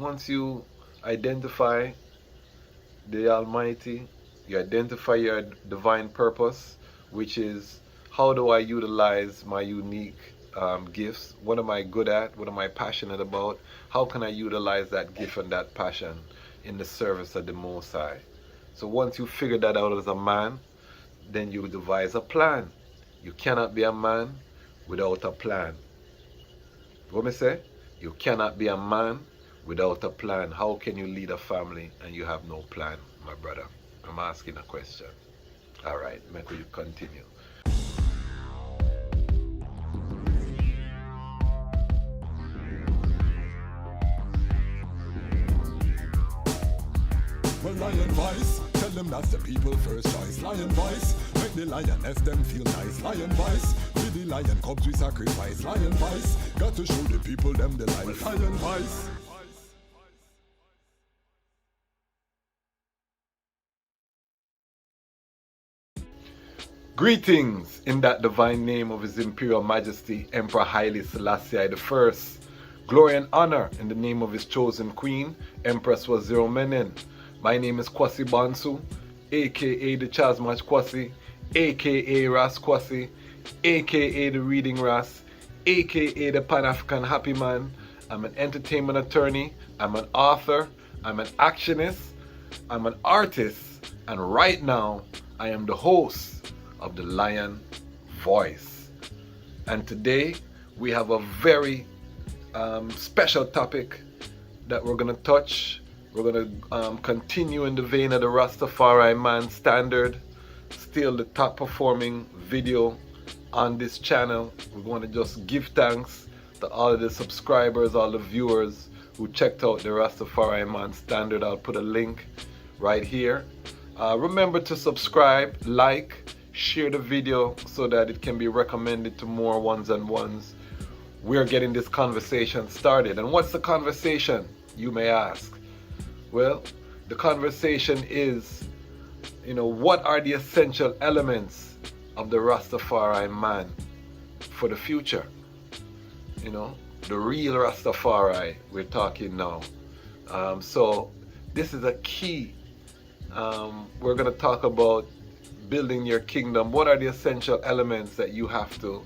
Once you identify the Almighty, you identify your divine purpose, which is how do I utilize my unique gifts? What am I good at? What am I passionate about? How can I utilize that gift and that passion in the service of the Most High? So once you figure that out as a man, then you devise a plan. You cannot be a man without a plan. What me say? You cannot be a man without a plan. How can you lead a family and you have no plan, my brother? I'm asking a question. All right, make you continue. Well, lion voice, tell them that's the people first choice. Lion voice, make the lioness them feel nice. Lion voice, with the lion cubs we sacrifice. Lion voice, got to show the people them the light. Lion voice. Greetings in that divine name of His Imperial Majesty, Emperor Haile Selassie I. Glory and honor in the name of His chosen Queen, Empress Waziri Menen. My name is Kwasi Bansu, aka Dejazmatch Kwasi, aka Ras Kwasi, aka the Reading Ras, aka the Panafrican Happy Man. I'm an entertainment attorney, I'm an author, I'm an actionist, I'm an artist, and right now I am the host of the Lion Voice. And today we have a very special topic that we're going to touch. We're going to continue in the vein of the Rastafari Man standard, still the top performing video on this channel. We want to just give thanks to all of the subscribers, all the viewers who checked out the Rastafari Man standard. I'll put a link right here. Remember to subscribe, like, share the video so that it can be recommended to more ones and ones. We're getting this conversation started. And what's the conversation, you may ask? Well, the conversation is, what are the essential elements of the Rastafari man for the future? The real Rastafari we're talking now. So this is a key. We're going to talk about building your kingdom. What are the essential elements that you have to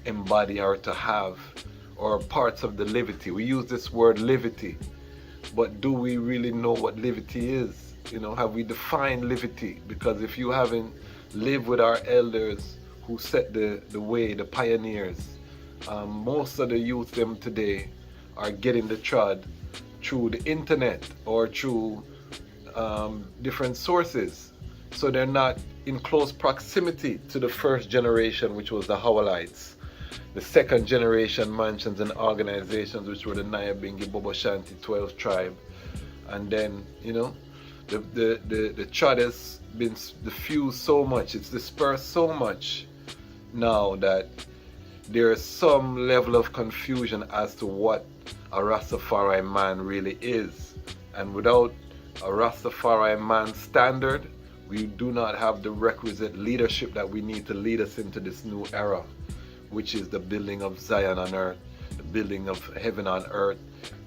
embody or to have, or parts of the livity? We use this word livity, but do we really know what livity is? Have we defined livity? Because if you haven't lived with our elders who set the way, the pioneers, most of the youth them today are getting the trod through the internet or through different sources. So they're not in close proximity to the first generation, which was the Howalites, the second generation mansions and organizations, which were the Nyabingi, Bobo Shanti, 12th tribe. And then, the trad has been diffused so much, it's dispersed so much now that there is some level of confusion as to what a Rastafari man really is. And without a Rastafari man standard, we do not have the requisite leadership that we need to lead us into this new era, which is the building of Zion on earth, the building of heaven on earth.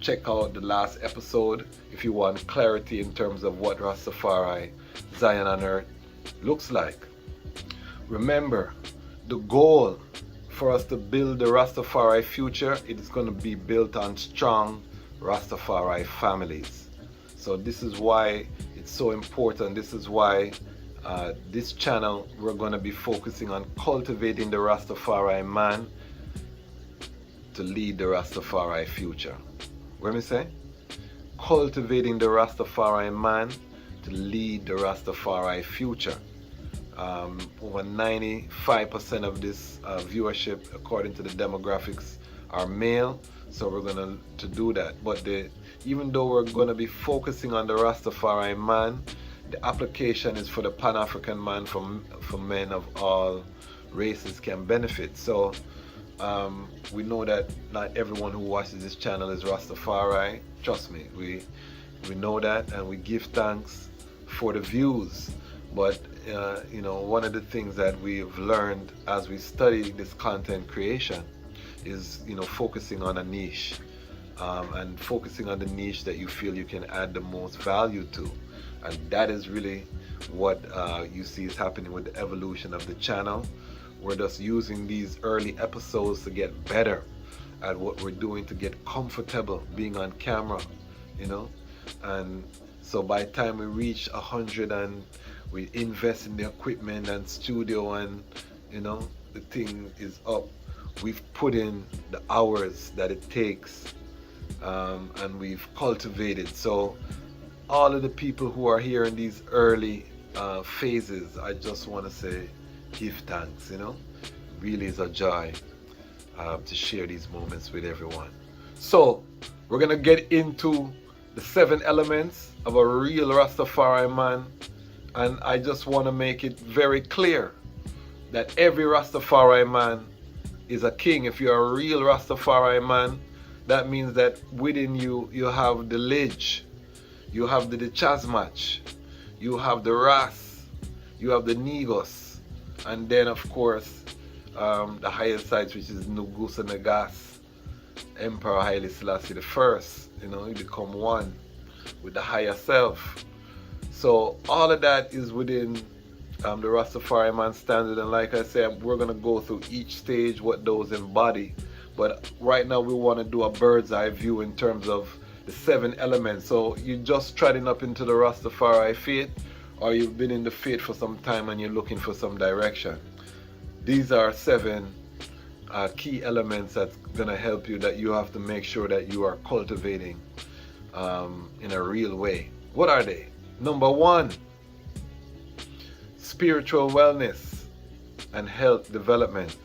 Check out the last episode if you want clarity in terms of what Rastafari, Zion on earth looks like. Remember, the goal for us to build the Rastafari future, it is going to be built on strong Rastafari families. So this is why it's so important. This is why this channel, we're going to be focusing on cultivating the Rastafari man to lead the Rastafari future. What me say? Cultivating the Rastafari man to lead the Rastafari future. Over 95% of this viewership, according to the demographics, are male. So we're going to do that. But even though we're going to be focusing on the Rastafari man, the application is for the Pan-African man, for men of all races can benefit. So we know that not everyone who watches this channel is Rastafari. Trust me, we know that, and we give thanks for the views. But one of the things that we've learned as we study this content creation is focusing on a niche. and focusing on the niche that you feel you can add the most value to. And that is really what you see is happening with the evolution of the channel. We're just using these early episodes to get better at what we're doing, to get comfortable being on camera, you know. And so by the time we reach 100 and we invest in the equipment and studio, and you know, the thing is up, we've put in the hours that it takes, and we've cultivated. So all of the people who are here in these early phases, I just want to say give thanks, you know. Really is a joy to share these moments with everyone. So we're gonna get into the 7 elements of a real Rastafari man, and I just want to make it very clear that every Rastafari man is a king. If you're a real Rastafari man, that means that within you, you have the Lidge, you have the Dejazmatch, you have the Ras, you have the Negos, and then of course the higher sides, which is Nugusa Nagas, Emperor Haile Selassie I. You know, you become one with the higher self. So all of that is within the Rastafari man standard, and like I said, we're gonna go through each stage, what those embody. But right now we want to do a bird's eye view in terms of the 7 elements. So you just treading up into the Rastafari faith, or you've been in the faith for some time and you're looking for some direction. These are 7 key elements that's gonna help you, that you have to make sure that you are cultivating in a real way. What are they? Number 1, spiritual wellness and health development.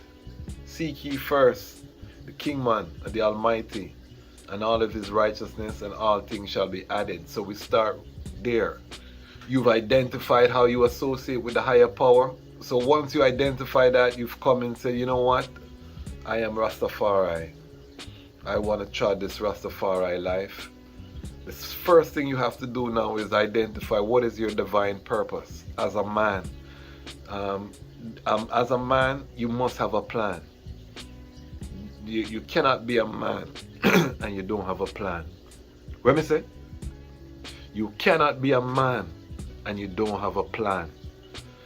Seek ye first the Kingman of the Almighty and all of his righteousness, and all things shall be added. So we start there. You've identified how you associate with the higher power. So once you identify that, you've come and said, you know what? I am Rastafari. I want to trod this Rastafari life. The first thing you have to do now is identify what is your divine purpose as a man. As a man, you must have a plan. You cannot be a man and you don't have a plan. What me say? You cannot be a man and you don't have a plan.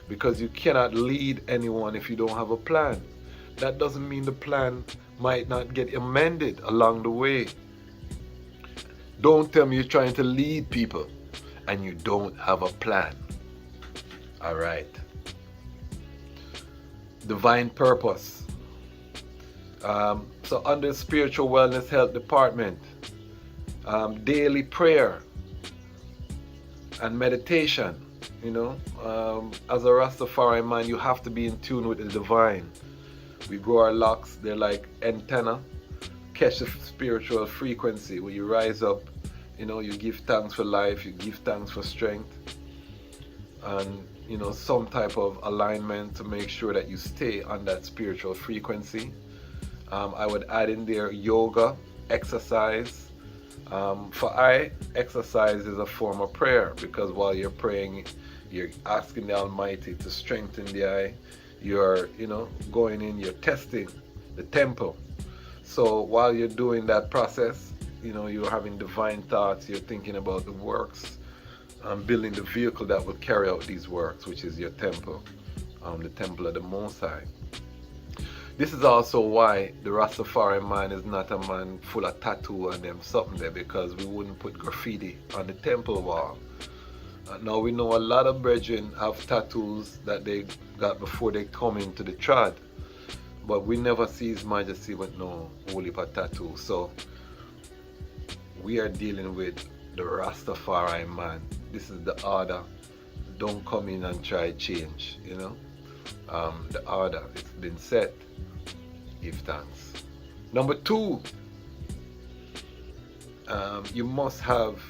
Because you cannot lead anyone if you don't have a plan. That doesn't mean the plan might not get amended along the way. Don't tell me you're trying to lead people and you don't have a plan. All right. Divine purpose. So under spiritual wellness health department, daily prayer and meditation. You know, as a Rastafari man, you have to be in tune with the divine. We grow our locks, they're like antenna, catch the spiritual frequency. When you rise up, you know, you give thanks for life, you give thanks for strength, and you know, some type of alignment to make sure that you stay on that spiritual frequency. I would add in there yoga, exercise. Exercise is a form of prayer, because while you're praying, you're asking the Almighty to strengthen the eye. You're, you know, going in, you're testing the temple. So while you're doing that process, you know, you're having divine thoughts, you're thinking about the works, building the vehicle that will carry out these works, which is your temple, the temple of the Most High. This is also why the Rastafari man is not a man full of tattoo and them something there, because we wouldn't put graffiti on the temple wall. Now we know a lot of brethren have tattoos that they got before they come into the trad, but we never see His Majesty with no holy tattoo. So we are dealing with the Rastafari man. This is the order. Don't come in and try change, you know. The order, it's been set. Give thanks. Number 2, you must have,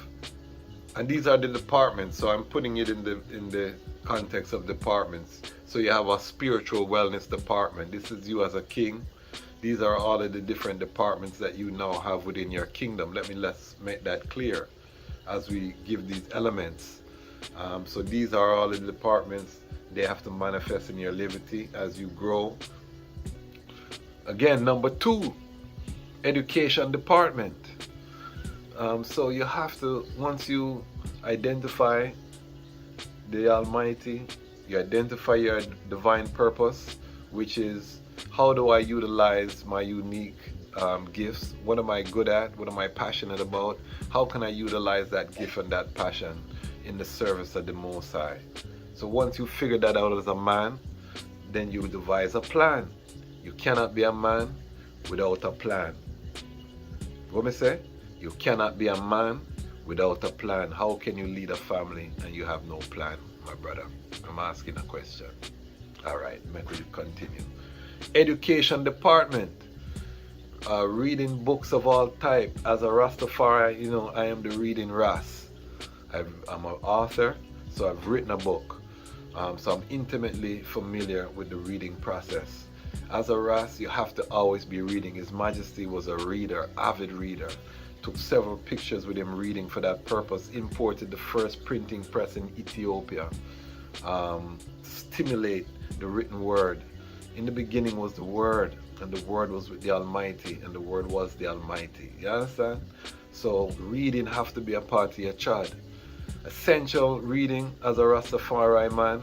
and these are the departments, so I'm putting it in the context of departments. So you have a spiritual wellness department. This is you as a king. These are all of the different departments that you now have within your kingdom. Let's make that clear as we give these elements. So these are all the departments. They have to manifest in your liberty as you grow. Again, number 2, education department. So you have to, once you identify the Almighty, you identify your divine purpose, which is how do I utilize my unique gifts? What am I good at? What am I passionate about? How can I utilize that gift and that passion in the service of the Most High? So once you figure that out as a man, then you devise a plan. You cannot be a man without a plan. What me say? You cannot be a man without a plan. How can you lead a family and you have no plan, my brother? I'm asking a question. All right, make we continue. Education department. Reading books of all type. As a Rastafari, you know, I am the reading Ras. I'm an author, so I've written a book. So I'm intimately familiar with the reading process. As a Ras, you have to always be reading. His Majesty was a reader, avid reader. Took several pictures with him reading for that purpose. Imported the first printing press in Ethiopia. Stimulate the written word. In the beginning was the Word, and the Word was with the Almighty, and the Word was the Almighty. You understand? So reading have to be a part of your chad. Essential reading as a Rastafari man,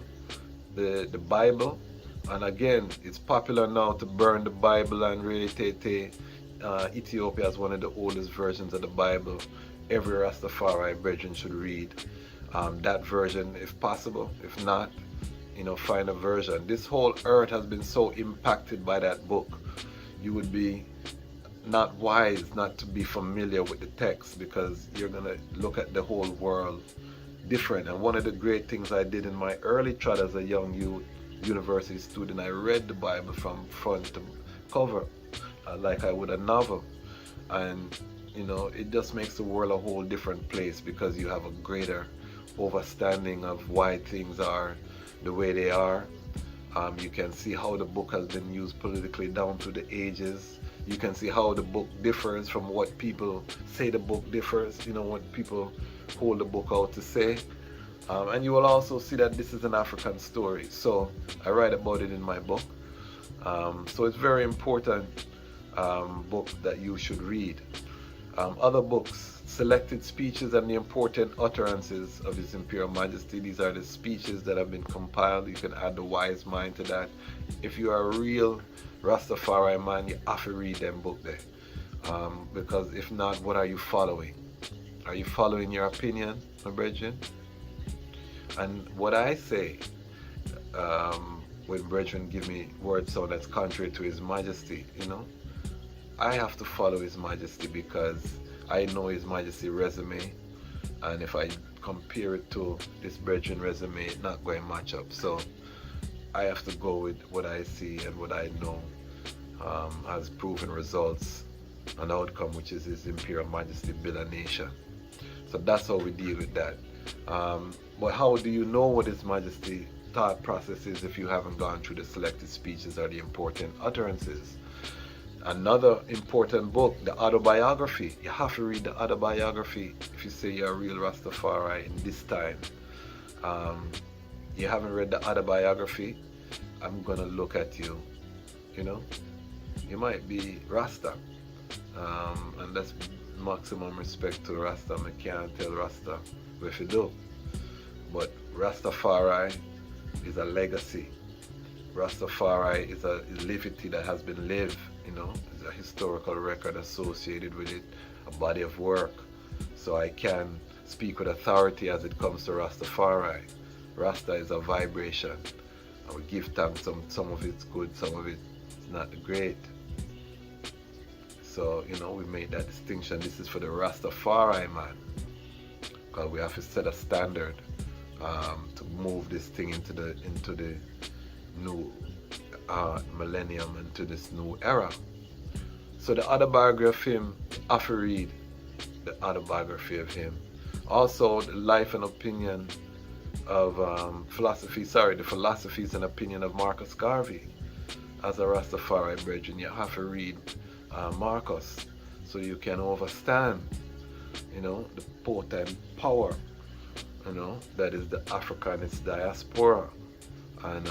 the Bible. And again, it's popular now to burn the Bible and really take Ethiopia as one of the oldest versions of the Bible. Every Rastafari brethren should read that version if possible. If not, you know, find a version. This whole earth has been so impacted by that book. You would be not wise not to be familiar with the text, because you're going to look at the whole world different. And one of the great things I did in my early trad as a young youth university student, I read the Bible from front to cover, like I would a novel. And you know, it just makes the world a whole different place, because you have a greater understanding of why things are the way they are. You can see how the book has been used politically down through the ages. You can see how the book differs from what people say the book differs, you know, what people hold the book out to say. And you will also see that this is an African story. So I write about it in my book. So it's very important book that you should read. Other books, Selected Speeches and the Important Utterances of His Imperial Majesty. These are the speeches that have been compiled. You can add the wise mind to that. If you are a real Rastafari man, you have to read them book there. Because if not, what are you following? Are you following your opinion, my brethren? And what I say, when brethren give me words so that's contrary to His Majesty, you know, I have to follow His Majesty, because I know His Majesty resume, and if I compare it to this brethren resume, it's not going to match up. So I have to go with what I see and what I know has proven results and outcome, which is His Imperial Majesty build a nation. So that's how we deal with that. But how do you know what His Majesty thought process is if you haven't gone through the selected speeches or the important utterances? Another important book, the autobiography. You have to read the autobiography if you say you're a real Rastafari in this time. You haven't read the autobiography, I'm gonna look at you. You know, you might be Rasta, and that's maximum respect to Rasta. I can't tell Rasta what to do, but Rastafari is a legacy. Rastafari is a livity that has been lived. You know, it's a historical record associated with it, a body of work. So I can speak with authority as it comes to Rastafari. Rasta is a vibration, and we give thanks. Some of it's good, some of it's not great. So, you know, we made that distinction. This is for the Rastafari man, because we have to set a standard to move this thing into the new millennium, into this new era. So the autobiography of him, I have to read the autobiography of him. Also, the life and opinion of the philosophies and opinion of Marcus Garvey. As a Rastafari brethren, you have to read Marcus, so you can understand, you know, the potent power, you know, that is the Africanist diaspora. And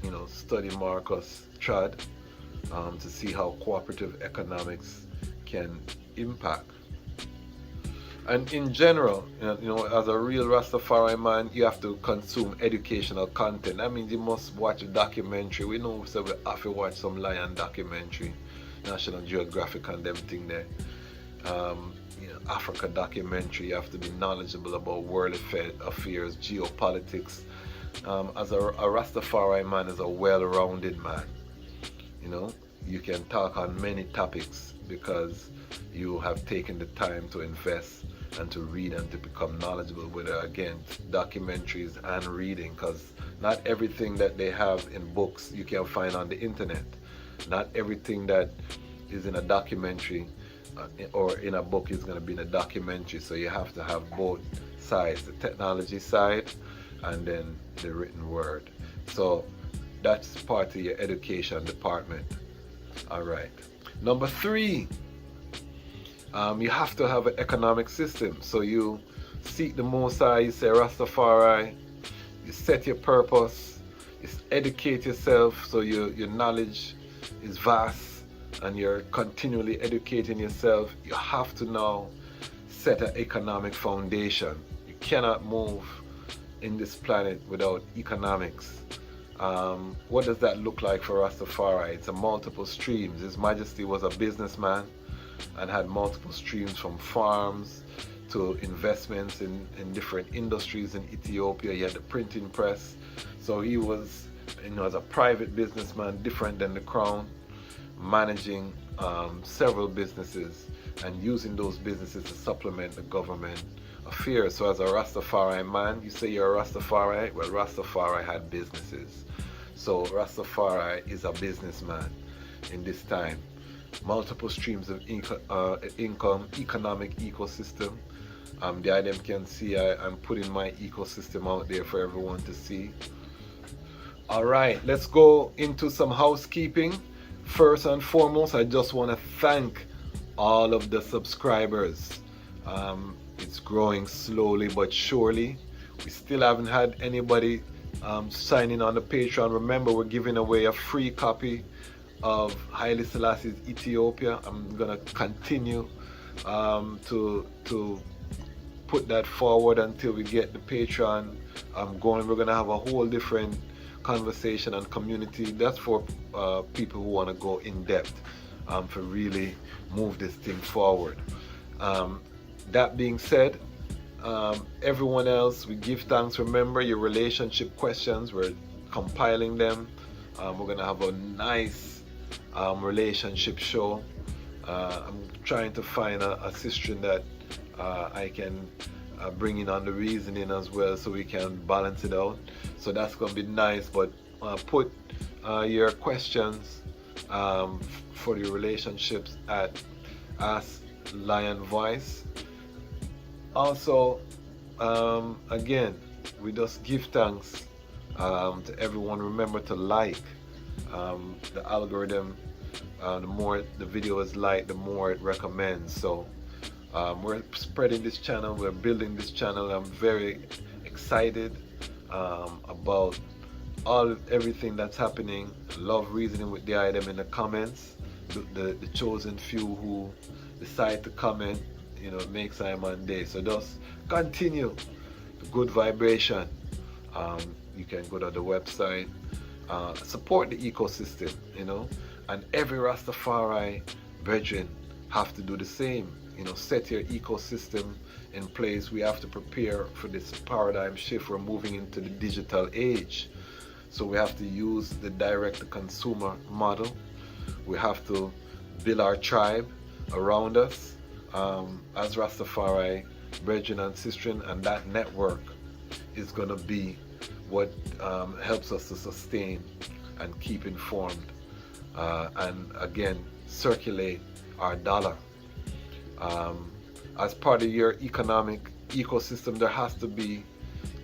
you know, study Marcus Trad to see how cooperative economics can impact. And in general, as a real Rastafari man, you have to consume educational content. I mean, you must watch a documentary. We know, so we have to watch some lion documentary, National Geographic and them thing there. Africa documentary. You have to be knowledgeable about world affairs, geopolitics. As a Rastafari man is a well-rounded man. You can talk on many topics because you have taken the time to invest and to read and to become knowledgeable, whether again documentaries and reading, because not everything that they have in books you can find on the internet. Not everything that is in a documentary or in a book is going to be in a documentary, so you have to have both sides, the technology side and then the written word. So that's part of your education department. All right, number 3, you have to have an economic system. So you seek the Most High, you say Rastafari, you set your purpose, you educate yourself so your knowledge is vast and you're continually educating yourself. You have to now set an economic foundation. You cannot move in this planet without economics. What does that look like for Rastafari? It's a multiple streams. His Majesty was a businessman and had multiple streams, from farms to investments in different industries in Ethiopia. He had the printing press. So he was, as a private businessman, different than the crown, managing several businesses and using those businesses to supplement the government affairs. So as a Rastafari man, you say you're a Rastafari, well, Rastafari had businesses. So Rastafari is a businessman in this time. Multiple streams of income, economic ecosystem. The item can see I'm putting my ecosystem out there for everyone to see. All right, let's go into some housekeeping. First and foremost, I just want to thank all of the subscribers. It's growing slowly but surely. We still haven't had anybody signing on the Patreon. Remember, we're giving away a free copy of Haile Selassie's Ethiopia. I'm gonna continue to put that forward until we get the Patreon going. We're gonna have a whole different conversation and community. That's for people who want to go in depth to really move this thing forward. That being said, everyone else, we give thanks. Remember your relationship questions, we're compiling them. We're gonna have a nice relationship show. I'm trying to find a sister that I can bring in on the reasoning as well, so we can balance it out. So that's gonna be nice. But put your questions for your relationships at Ask Lion Voice. Also, again, we just give thanks to everyone. Remember to like. The algorithm, the more the video is liked, the more it recommends. So we're spreading this channel, we're building this channel. I'm very excited about everything that's happening. Love reasoning with the item in the comments. The chosen few who decide to comment, it makes Simon day. So just continue the good vibration. You can go to the website, support the ecosystem, and every Rastafari brethren have to do the same. Set your ecosystem in place. We have to prepare for this paradigm shift. We're moving into the digital age, so we have to use the direct to consumer model. We have to build our tribe around us as Rastafari brethren and sistren, and that network is going to be what helps us to sustain and keep informed, and again circulate our dollar. As part of your economic ecosystem, there has to be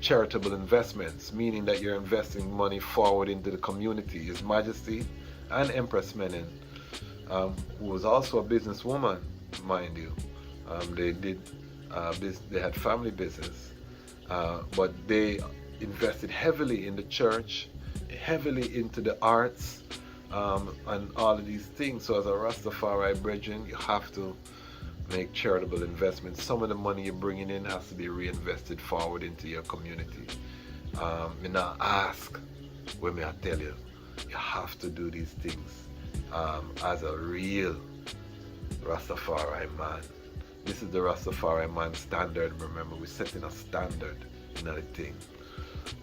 charitable investments, meaning that you're investing money forward into the community. His Majesty and Empress Menen, who was also a businesswoman, mind you, they had family business, but they invested heavily in the church, heavily into the arts, and all of these things. So as a Rastafari brethren, you have to make charitable investments. Some of the money you're bringing in has to be reinvested forward into your community. Me not ask, when me I tell you, you have to do these things as a real Rastafari man. This is the Rastafari man standard. Remember, we're setting a standard in the thing.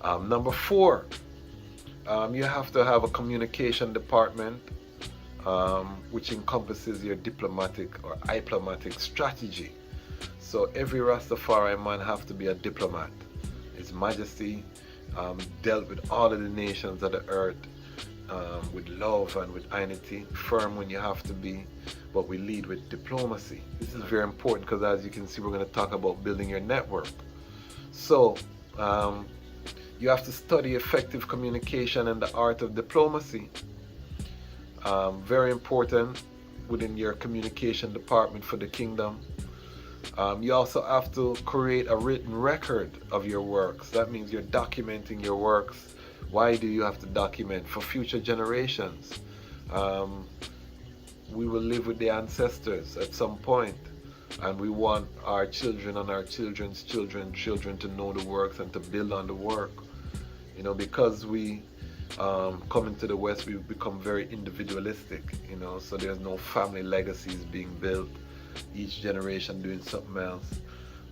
Number 4, you have to have a communication department, which encompasses your diplomatic or diplomatic strategy. So every Rastafari man have to be a diplomat. His Majesty dealt with all of the nations of the earth with love and with unity, firm when you have to be, but we lead with diplomacy. This is very important because, as you can see, we're going to talk about building your network. So you have to study effective communication and the art of diplomacy. Very important within your communication department for the kingdom. You also have to create a written record of your works. That means you're documenting your works. Why do you have to document? For future generations. We will live with the ancestors at some point, and we want our children and our children's children to know the works and to build on the work. You know, because we coming to the West, we've become very individualistic, you know, so there's no family legacies being built, each generation doing something else.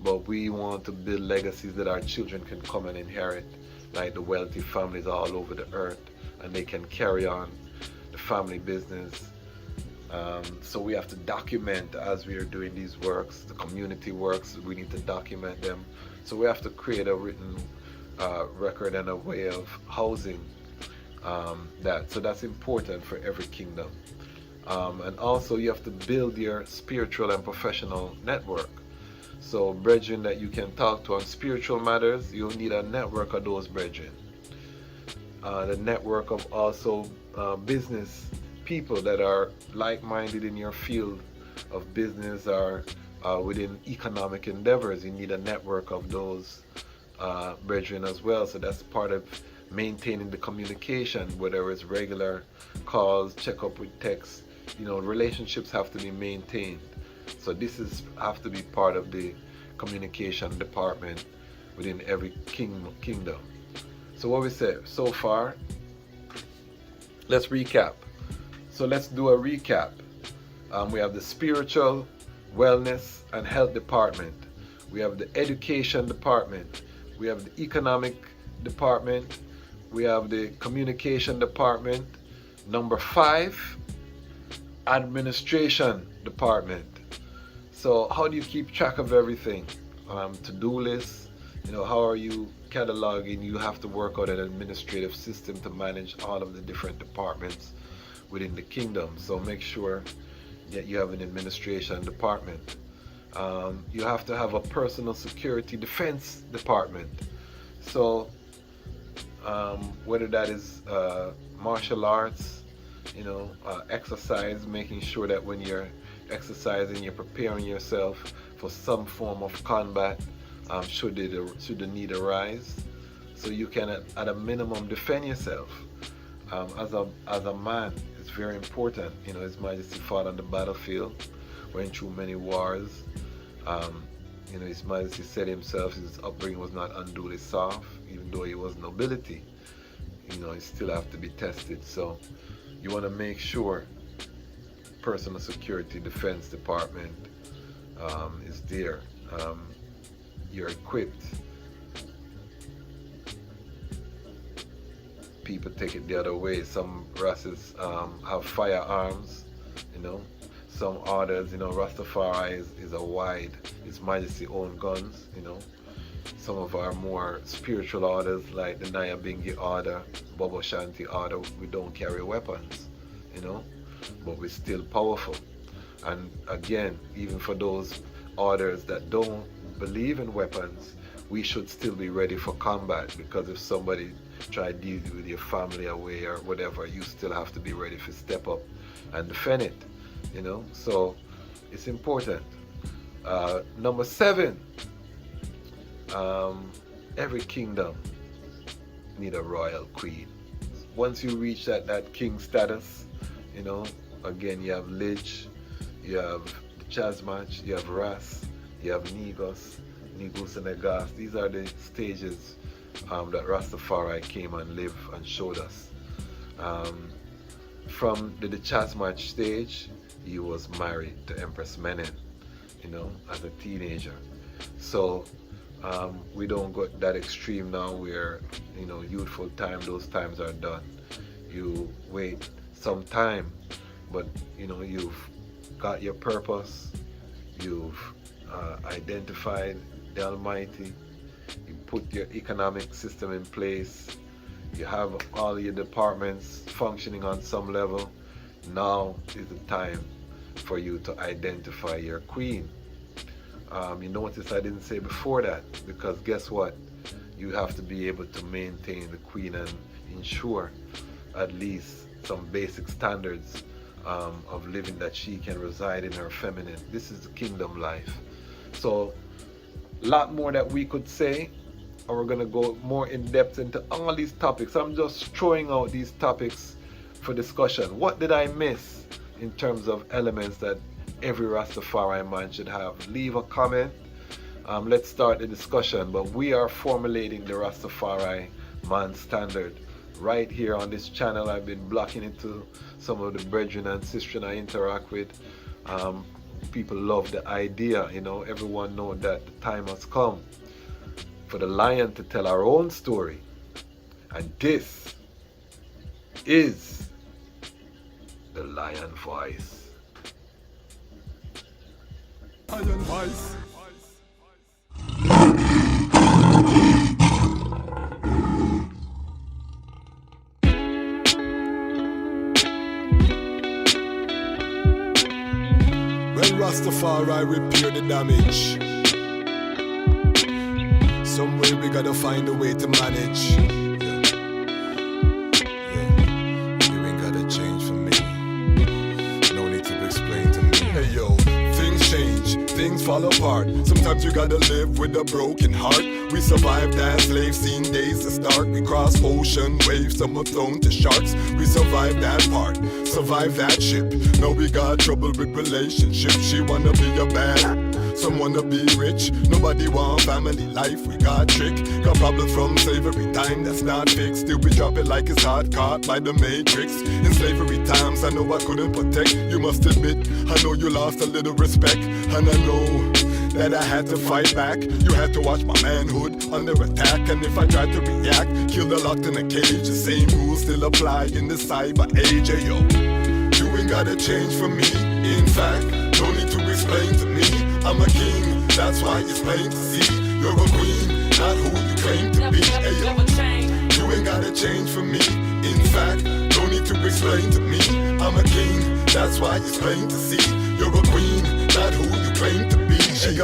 But we want to build legacies that our children can come and inherit, like the wealthy families all over the earth, and they can carry on the family business. So we have to document as we are doing these works, the community works, we need to document them. So we have to create a written record and a way of housing that. So that's important for every kingdom. And also you have to build your spiritual and professional network. So brethren that you can talk to on spiritual matters, you'll need a network of those brethren. The network of also business people that are like-minded in your field of business or within economic endeavors. You need a network of those brethren as well. So that's part of maintaining the communication, whether it's regular calls, check up with texts. You know, relationships have to be maintained. So this have to be part of the communication department within every kingdom. So what we said so far, let's recap. So let's do a recap. We have the spiritual, wellness and health department. We have the education department. We have the economic department. We have the communication department. Number 5, administration department. So how do you keep track of everything? To-do lists, you know, how are you cataloging? You have to work out an administrative system to manage all of the different departments within the kingdom. So make sure that you have an administration department. You have to have a personal security defense department. So whether that is martial arts, you know, exercise, making sure that when you're exercising, you're preparing yourself for some form of combat should the need arise, so you can at a minimum defend yourself. As a man, it's very important. You know, His Majesty fought on the battlefield, went through many wars. You know, His Majesty said himself his upbringing was not unduly soft, even though he was nobility. You know, he still have to be tested. So you want to make sure personal security defense department is there. You're equipped. People take it the other way. Some Rastas have firearms, you know. Some orders, you know, Rastafari is a wide, His Majesty own guns, you know. Some of our more spiritual orders, like the Nyabingi order, Bobo Shanti order, we don't carry weapons, you know, but we're still powerful. And again, even for those orders that don't believe in weapons, we should still be ready for combat, because if somebody try to deal with your family away or whatever, you still have to be ready to step up and defend it, you know. So it's important. Number 7, every kingdom need a royal queen. Once you reach that king status, you know, again, you have liege, you have Dejazmatch, you have Ras, you have Negus and Negas. These are the stages that Rastafari came and lived and showed us. From the Dejazmatch stage, he was married to Empress Menen, you know, as a teenager. So we don't go that extreme now where, you know, youthful time, those times are done. You wait some time, but you know, you've got your purpose, you've identified the Almighty, you put your economic system in place, you have all your departments functioning on some level. Now is the time for you to identify your queen. You notice I didn't say before that, because guess what? You have to be able to maintain the queen and ensure at least some basic standards of living, that she can reside in her feminine. This is the kingdom life. So a lot more that we could say, and we're going to go more in depth into all these topics. I'm just throwing out these topics for discussion. What did I miss in terms of elements that every Rastafari man should have? Leave a comment. Let's start the discussion. But we are formulating the Rastafari man standard right here on this channel. I've been blocking it to some of the brethren and sisters I interact with. People love the idea, you know. Everyone knows that the time has come for the lion to tell our own story, and this is the lion voice. Lion voice. When Rastafari repair the damage, some way we gotta find a way to manage. You ain't gotta change for me. No need to explain to me. Hey yo, things change, things fall apart. Sometimes you gotta live with a broken heart. We survived as slaves, seen days to start. We crossed ocean waves, some were thrown to sharks. We survived that part, survived that ship. Now we got trouble with relationships. She wanna be a bad, some wanna be rich. Nobody want family life, we got trick. Got problems from slavery time, that's not fixed. Still we drop it like it's hot, caught by the matrix. In slavery times, I know I couldn't protect. You must admit, I know you lost a little respect. And I know that I had to fight back. You had to watch my manhood under attack. And if I tried to react, killed her locked in a cage. The same rules still apply in the cyber age. Hey, yo, you ain't gotta change for me. In fact, no need to explain to me. I'm a king, that's why it's plain to see. You're a queen, not who you claim to be. Hey, yo, you ain't gotta change for me. In fact, no need to explain to me. I'm a king, that's why it's plain to see. You're a queen, not who you claim to be.